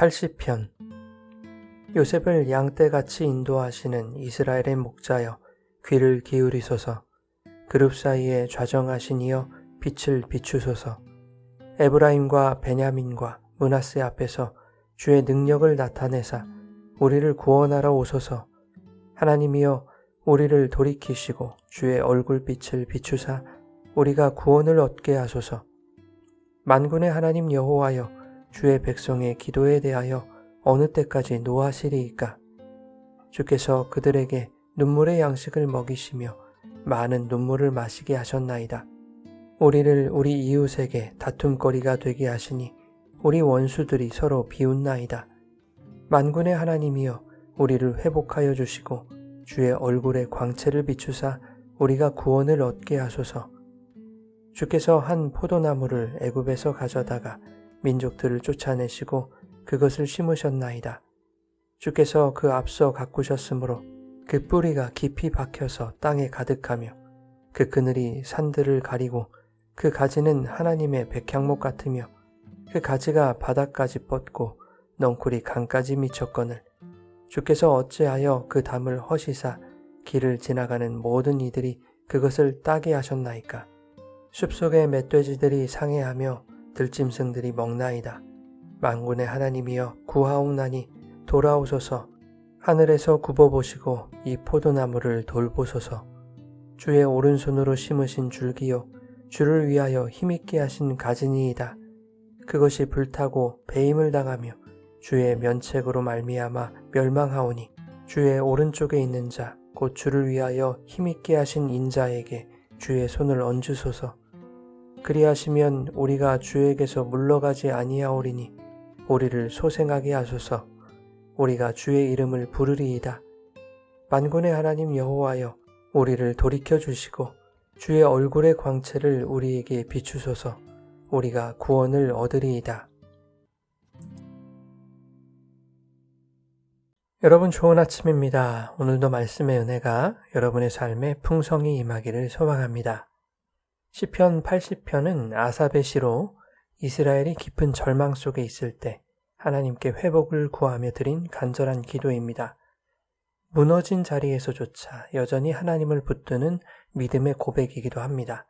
80편 요셉을 양떼같이 인도하시는 이스라엘의 목자여 귀를 기울이소서. 그룹 사이에 좌정하신 이여 빛을 비추소서. 에브라임과 베냐민과 므낫세 앞에서 주의 능력을 나타내사 우리를 구원하러 오소서. 하나님이여 우리를 돌이키시고 주의 얼굴빛을 비추사 우리가 구원을 얻게 하소서. 만군의 하나님 여호와여 주의 백성의 기도에 대하여 어느 때까지 노하시리이까? 주께서 그들에게 눈물의 양식을 먹이시며 많은 눈물을 마시게 하셨나이다. 우리를 우리 이웃에게 다툼거리가 되게 하시니 우리 원수들이 서로 비웃나이다. 만군의 하나님이여 우리를 회복하여 주시고 주의 얼굴의 광채를 비추사 우리가 구원을 얻게 하소서. 주께서 한 포도나무를 애굽에서 가져다가 민족들을 쫓아내시고 그것을 심으셨나이다. 주께서 그 앞서 가꾸셨으므로 그 뿌리가 깊이 박혀서 땅에 가득하며 그 그늘이 산들을 가리고 그 가지는 하나님의 백향목 같으며 그 가지가 바닥까지 뻗고 넝쿨이 강까지 미쳤거늘 주께서 어찌하여 그 담을 허시사 길을 지나가는 모든 이들이 그것을 따게 하셨나이까? 숲속의 멧돼지들이 상해하며 들짐승들이 먹나이다. 만군의 하나님이여 구하옵나니 돌아오소서. 하늘에서 굽어보시고 이 포도나무를 돌보소서. 주의 오른손으로 심으신 줄기요 주를 위하여 힘있게 하신 가지니이다. 그것이 불타고 배임을 당하며 주의 면책으로 말미암아 멸망하오니 주의 오른쪽에 있는 자 곧 주를 위하여 힘있게 하신 인자에게 주의 손을 얹으소서. 그리하시면 우리가 주에게서 물러가지 아니하오리니 우리를 소생하게 하소서. 우리가 주의 이름을 부르리이다. 만군의 하나님 여호와여 우리를 돌이켜 주시고 주의 얼굴의 광채를 우리에게 비추소서. 우리가 구원을 얻으리이다. 여러분 좋은 아침입니다. 오늘도 말씀의 은혜가 여러분의 삶에 풍성히 임하기를 소망합니다. 시편 80편은 아삽의 시로 이스라엘이 깊은 절망 속에 있을 때 하나님께 회복을 구하며 드린 간절한 기도입니다. 무너진 자리에서조차 여전히 하나님을 붙드는 믿음의 고백이기도 합니다.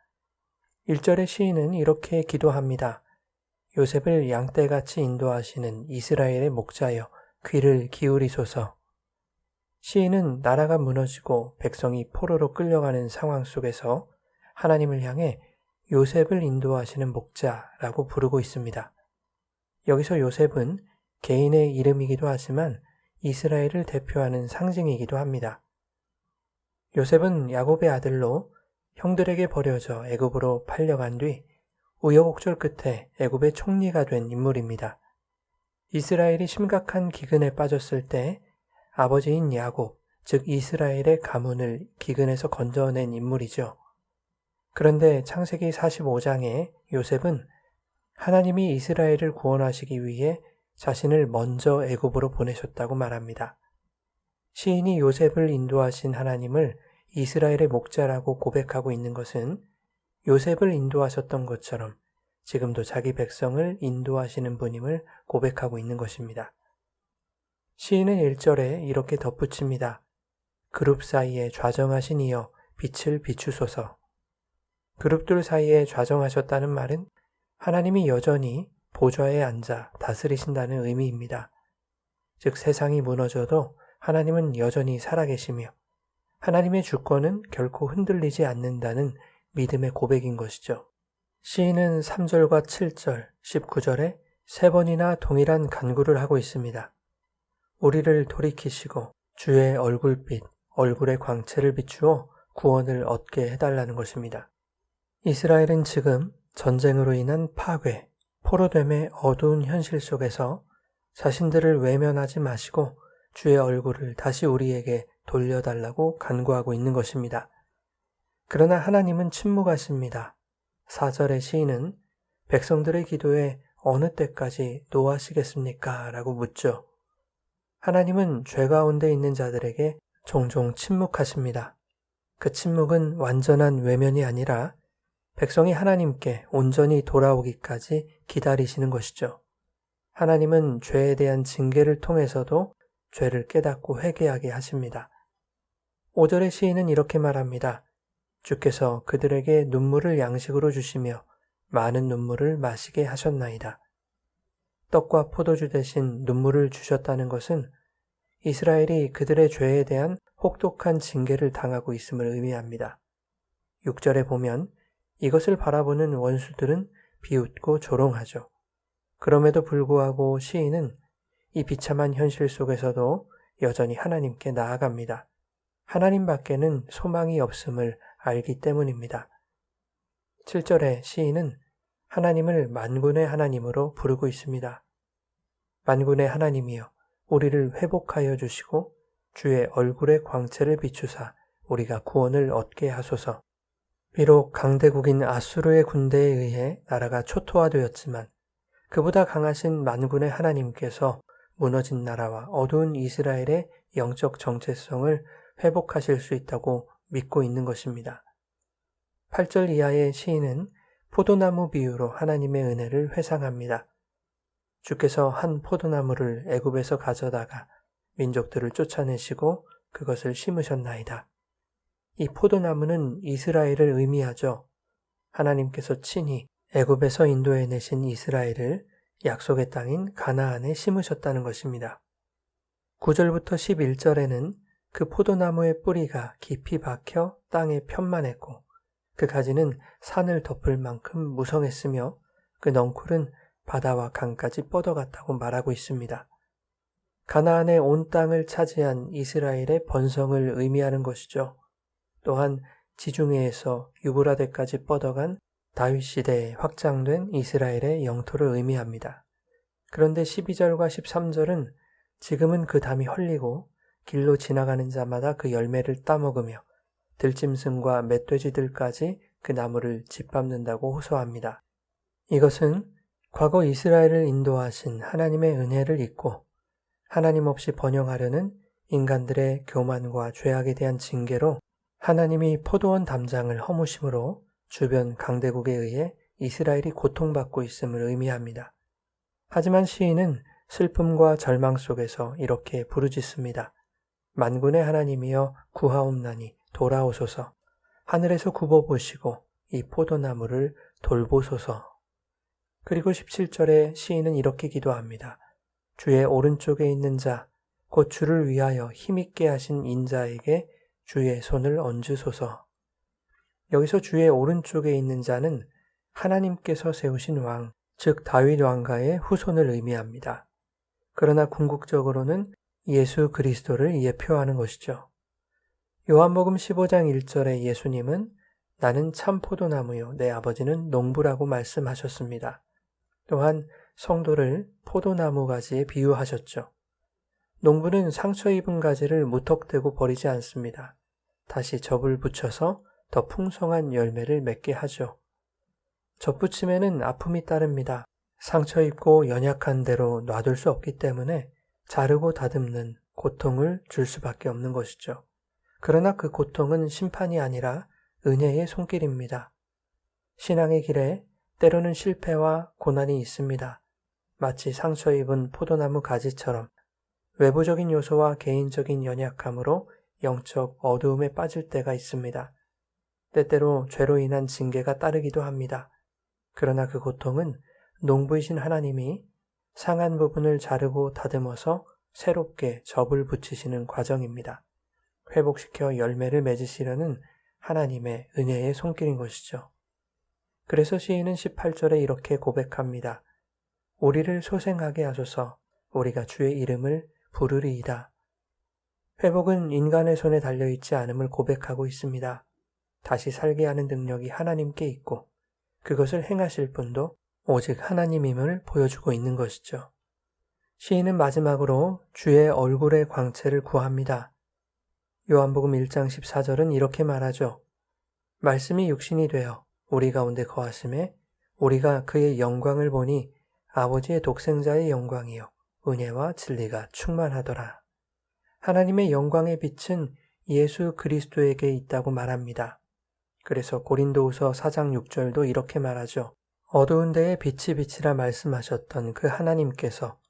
1절의 시인은 이렇게 기도합니다. 요셉을 양떼같이 인도하시는 이스라엘의 목자여 귀를 기울이소서. 시인은 나라가 무너지고 백성이 포로로 끌려가는 상황 속에서 하나님을 향해 요셉을 인도하시는 목자라고 부르고 있습니다. 여기서 요셉은 개인의 이름이기도 하지만 이스라엘을 대표하는 상징이기도 합니다. 요셉은 야곱의 아들로 형들에게 버려져 애굽으로 팔려간 뒤 우여곡절 끝에 애굽의 총리가 된 인물입니다. 이스라엘이 심각한 기근에 빠졌을 때 아버지인 야곱, 즉 이스라엘의 가문을 기근에서 건져낸 인물이죠. 그런데 창세기 45장에 요셉은 하나님이 이스라엘을 구원하시기 위해 자신을 먼저 애굽으로 보내셨다고 말합니다. 시인이 요셉을 인도하신 하나님을 이스라엘의 목자라고 고백하고 있는 것은 요셉을 인도하셨던 것처럼 지금도 자기 백성을 인도하시는 분임을 고백하고 있는 것입니다. 시인은 1절에 이렇게 덧붙입니다. 그룹 사이에 좌정하신 이여 빛을 비추소서. 그룹들 사이에 좌정하셨다는 말은 하나님이 여전히 보좌에 앉아 다스리신다는 의미입니다. 즉 세상이 무너져도 하나님은 여전히 살아계시며 하나님의 주권은 결코 흔들리지 않는다는 믿음의 고백인 것이죠. 시인은 3절과 7절, 19절에 3번이나 동일한 간구를 하고 있습니다. 우리를 돌이키시고 주의 얼굴빛, 얼굴의 광채를 비추어 구원을 얻게 해달라는 것입니다. 이스라엘은 지금 전쟁으로 인한 파괴, 포로됨의 어두운 현실 속에서 자신들을 외면하지 마시고 주의 얼굴을 다시 우리에게 돌려달라고 간구하고 있는 것입니다. 그러나 하나님은 침묵하십니다. 4절의 시인은 백성들의 기도에 어느 때까지 노하시겠습니까? 라고 묻죠. 하나님은 죄 가운데 있는 자들에게 종종 침묵하십니다. 그 침묵은 완전한 외면이 아니라 백성이 하나님께 온전히 돌아오기까지 기다리시는 것이죠. 하나님은 죄에 대한 징계를 통해서도 죄를 깨닫고 회개하게 하십니다. 5절의 시인은 이렇게 말합니다. 주께서 그들에게 눈물을 양식으로 주시며 많은 눈물을 마시게 하셨나이다. 떡과 포도주 대신 눈물을 주셨다는 것은 이스라엘이 그들의 죄에 대한 혹독한 징계를 당하고 있음을 의미합니다. 6절에 보면 이것을 바라보는 원수들은 비웃고 조롱하죠. 그럼에도 불구하고 시인은 이 비참한 현실 속에서도 여전히 하나님께 나아갑니다. 하나님 밖에는 소망이 없음을 알기 때문입니다. 7절에 시인은 하나님을 만군의 하나님으로 부르고 있습니다. 만군의 하나님이여 우리를 회복하여 주시고 주의 얼굴의 광채를 비추사 우리가 구원을 얻게 하소서. 비록 강대국인 아수르의 군대에 의해 나라가 초토화되었지만 그보다 강하신 만군의 하나님께서 무너진 나라와 어두운 이스라엘의 영적 정체성을 회복하실 수 있다고 믿고 있는 것입니다. 8절 이하의 시인은 포도나무 비유로 하나님의 은혜를 회상합니다. 주께서 한 포도나무를 애굽에서 가져다가 민족들을 쫓아내시고 그것을 심으셨나이다. 이 포도나무는 이스라엘을 의미하죠. 하나님께서 친히 애굽에서 인도해내신 이스라엘을 약속의 땅인 가나안에 심으셨다는 것입니다. 9절부터 11절에는 그 포도나무의 뿌리가 깊이 박혀 땅에 편만했고 그 가지는 산을 덮을 만큼 무성했으며 그 넝쿨은 바다와 강까지 뻗어갔다고 말하고 있습니다. 가나안의 온 땅을 차지한 이스라엘의 번성을 의미하는 것이죠. 또한 지중해에서 유브라데까지 뻗어간 다윗 시대에 확장된 이스라엘의 영토를 의미합니다. 그런데 12절과 13절은 지금은 그 담이 헐리고 길로 지나가는 자마다 그 열매를 따먹으며 들짐승과 멧돼지들까지 그 나무를 짓밟는다고 호소합니다. 이것은 과거 이스라엘을 인도하신 하나님의 은혜를 잊고 하나님 없이 번영하려는 인간들의 교만과 죄악에 대한 징계로 하나님이 포도원 담장을 허무심으로 주변 강대국에 의해 이스라엘이 고통받고 있음을 의미합니다. 하지만 시인은 슬픔과 절망 속에서 이렇게 부르짖습니다. 만군의 하나님이여 구하옵나니 돌아오소서. 하늘에서 굽어보시고 이 포도나무를 돌보소서. 그리고 17절에 시인은 이렇게 기도합니다. 주의 오른쪽에 있는 자, 곧 주를 위하여 힘있게 하신 인자에게 주의 손을 얹으소서. 여기서 주의 오른쪽에 있는 자는 하나님께서 세우신 왕, 즉 다윗 왕가의 후손을 의미합니다. 그러나 궁극적으로는 예수 그리스도를 예표하는 것이죠. 요한복음 15장 1절에 예수님은 나는 참 포도나무요 내 아버지는 농부라고 말씀하셨습니다. 또한 성도를 포도나무 가지에 비유하셨죠. 농부는 상처 입은 가지를 무턱대고 버리지 않습니다. 다시 접을 붙여서 더 풍성한 열매를 맺게 하죠. 접붙임에는 아픔이 따릅니다. 상처 입고 연약한 대로 놔둘 수 없기 때문에 자르고 다듬는 고통을 줄 수밖에 없는 것이죠. 그러나 그 고통은 심판이 아니라 은혜의 손길입니다. 신앙의 길에 때로는 실패와 고난이 있습니다. 마치 상처 입은 포도나무 가지처럼 외부적인 요소와 개인적인 연약함으로 영적 어두움에 빠질 때가 있습니다. 때때로 죄로 인한 징계가 따르기도 합니다. 그러나 그 고통은 농부이신 하나님이 상한 부분을 자르고 다듬어서 새롭게 접을 붙이시는 과정입니다. 회복시켜 열매를 맺으시려는 하나님의 은혜의 손길인 것이죠. 그래서 시인은 18절에 이렇게 고백합니다. 우리를 소생하게 하소서 우리가 주의 이름을 부르리이다. 회복은 인간의 손에 달려있지 않음을 고백하고 있습니다. 다시 살게 하는 능력이 하나님께 있고 그것을 행하실 분도 오직 하나님임을 보여주고 있는 것이죠. 시인은 마지막으로 주의 얼굴의 광채를 구합니다. 요한복음 1장 14절은 이렇게 말하죠. 말씀이 육신이 되어 우리 가운데 거하심에 우리가 그의 영광을 보니 아버지의 독생자의 영광이요 은혜와 진리가 충만하더라. 하나님의 영광의 빛은 예수 그리스도에게 있다고 말합니다. 그래서 고린도후서 4장 6절도 이렇게 말하죠. 어두운 데에 빛이 비치라 말씀하셨던 그 하나님께서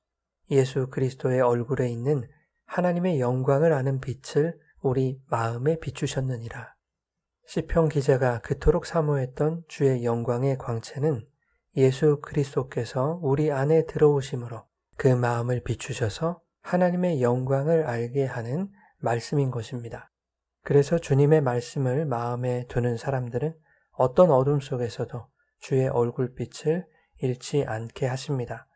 예수 그리스도의 얼굴에 있는 하나님의 영광을 아는 빛을 우리 마음에 비추셨느니라. 시편 기자가 그토록 사모했던 주의 영광의 광채는 예수 그리스도께서 우리 안에 들어오심으로 그 마음을 비추셔서 하나님의 영광을 알게 하는 말씀인 것입니다. 그래서 주님의 말씀을 마음에 두는 사람들은 어떤 어둠 속에서도 주의 얼굴빛을 잃지 않게 하십니다.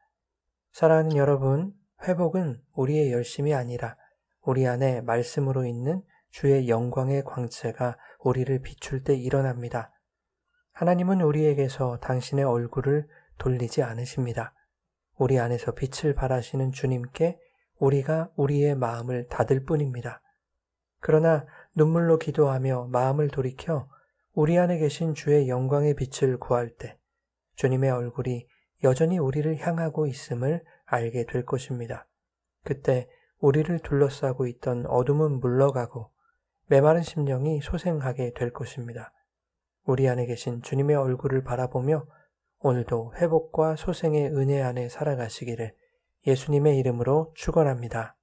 사랑하는 여러분, 회복은 우리의 열심이 아니라 우리 안에 말씀으로 있는 주의 영광의 광채가 우리를 비출 때 일어납니다. 하나님은 우리에게서 당신의 얼굴을 돌리지 않으십니다. 우리 안에서 빛을 발하시는 주님께 우리가 우리의 마음을 닫을 뿐입니다. 그러나 눈물로 기도하며 마음을 돌이켜 우리 안에 계신 주의 영광의 빛을 구할 때 주님의 얼굴이 여전히 우리를 향하고 있음을 알게 될 것입니다. 그때 우리를 둘러싸고 있던 어둠은 물러가고 메마른 심령이 소생하게 될 것입니다. 우리 안에 계신 주님의 얼굴을 바라보며 오늘도 회복과 소생의 은혜 안에 살아가시기를 예수님의 이름으로 축원합니다.